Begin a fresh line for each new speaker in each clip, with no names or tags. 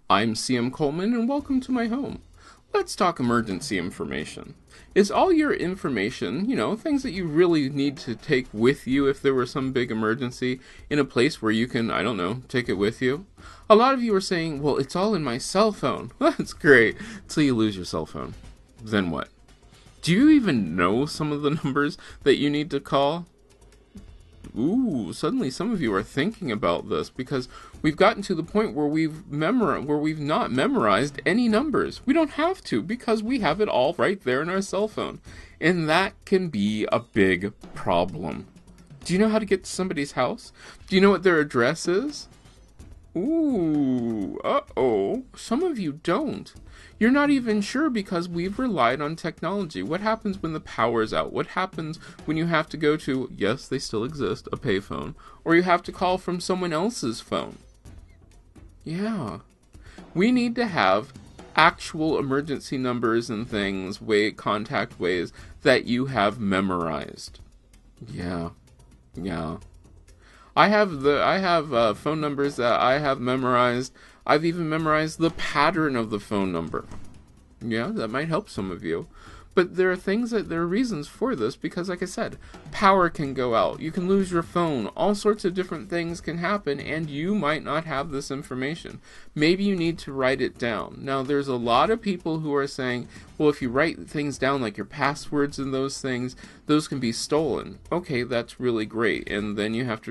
I'm CMColeman and welcome to my home. Let's talk emergency information. Is all your information, things that you really need to take with you if there were some big emergency, in a place where you can, take it with you? A lot of you are saying, well, it's all in my cell phone. That's great, till you lose your cell phone. Then what? Do you even know some of the numbers that you need to call? Ooh, suddenly some of you are thinking about this because we've gotten to the point where we've not memorized any numbers. We don't have to because we have it all right there in our cell phone. And that can be a big problem. Do you know how to get to somebody's house? Do you know what their address is? Ooh, uh-oh. Some of you don't. You're not even sure because we've relied on technology. What happens when the power's out? What happens when you have to go to, yes, they still exist, a payphone, or you have to call from someone else's phone? Yeah. We need to have actual emergency numbers and things, contact ways that you have memorized. Yeah. I have phone numbers that I have memorized. I've even memorized the pattern of the phone number. Yeah, that might help some of you. But there are reasons for this because, like I said, power can go out. You can lose your phone. All sorts of different things can happen, and you might not have this information. Maybe you need to write it down. Now, there's a lot of people who are saying, well, if you write things down, like your passwords and those things, those can be stolen. Okay, that's really great. And then you'd have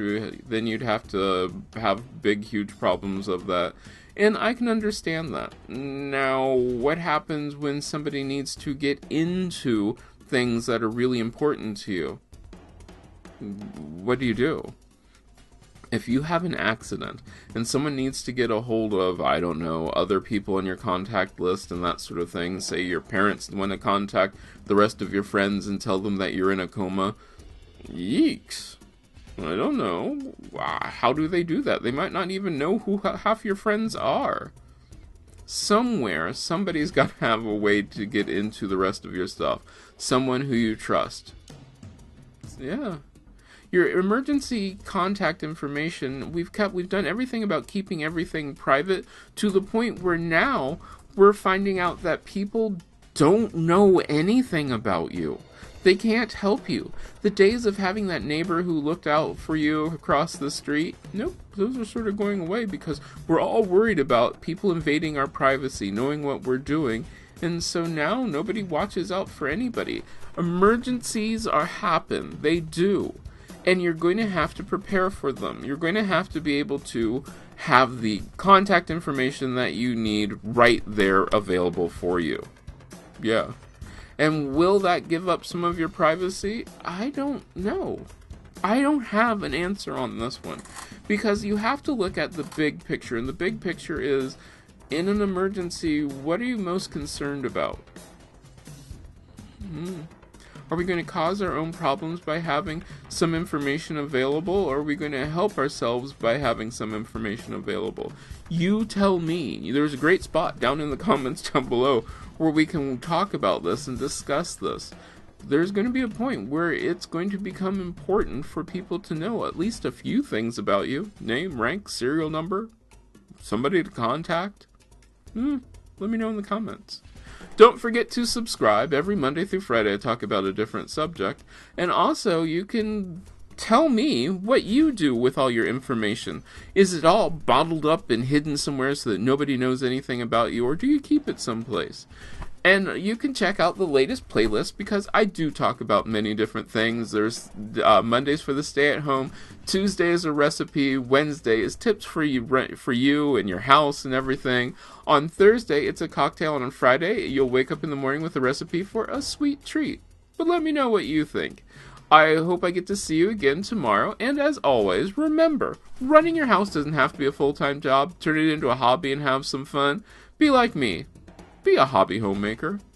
to have big, huge problems of that. And I can understand that. Now, what happens when somebody needs to get into things that are really important to you? What do? If you have an accident and someone needs to get a hold of, other people on your contact list and that sort of thing, say your parents want to contact the rest of your friends and tell them that you're in a coma, yeeks. I don't know. How do they do that? They might not even know who half your friends are. Somewhere, somebody's got to have a way to get into the rest of your stuff. Someone who you trust. Yeah. Your emergency contact information, we've done everything about keeping everything private to the point where now we're finding out that people don't know anything about you. They can't help you. The days of having that neighbor who looked out for you across the street, nope, those are sort of going away because we're all worried about people invading our privacy, knowing what we're doing, and so now nobody watches out for anybody. Emergencies happen. They do. And you're going to have to prepare for them. You're going to have to be able to have the contact information that you need right there available for you. Yeah. And will that give up some of your privacy? I don't know. I don't have an answer on this one. Because you have to look at the big picture. And the big picture is, in an emergency, what are you most concerned about? Are we going to cause our own problems by having some information available? Or are we going to help ourselves by having some information available? You tell me. There's a great spot down in the comments down below where we can talk about this and discuss this. There's going to be a point where it's going to become important for people to know at least a few things about you. Name, rank, serial number, somebody to contact. Let me know in the comments. Don't forget to subscribe. Every Monday through Friday I talk about a different subject. And also you can tell me what you do with all your information. Is it all bottled up and hidden somewhere so that nobody knows anything about you, or do you keep it someplace? And you can check out the latest playlist because I do talk about many different things. There's Mondays for the stay-at-home, Tuesday is a recipe, Wednesday is tips for you and your house and everything. On Thursday, it's a cocktail, and on Friday, you'll wake up in the morning with a recipe for a sweet treat. But let me know what you think. I hope I get to see you again tomorrow, and as always, remember, running your house doesn't have to be a full-time job. Turn it into a hobby and have some fun. Be like me. Be a hobby homemaker.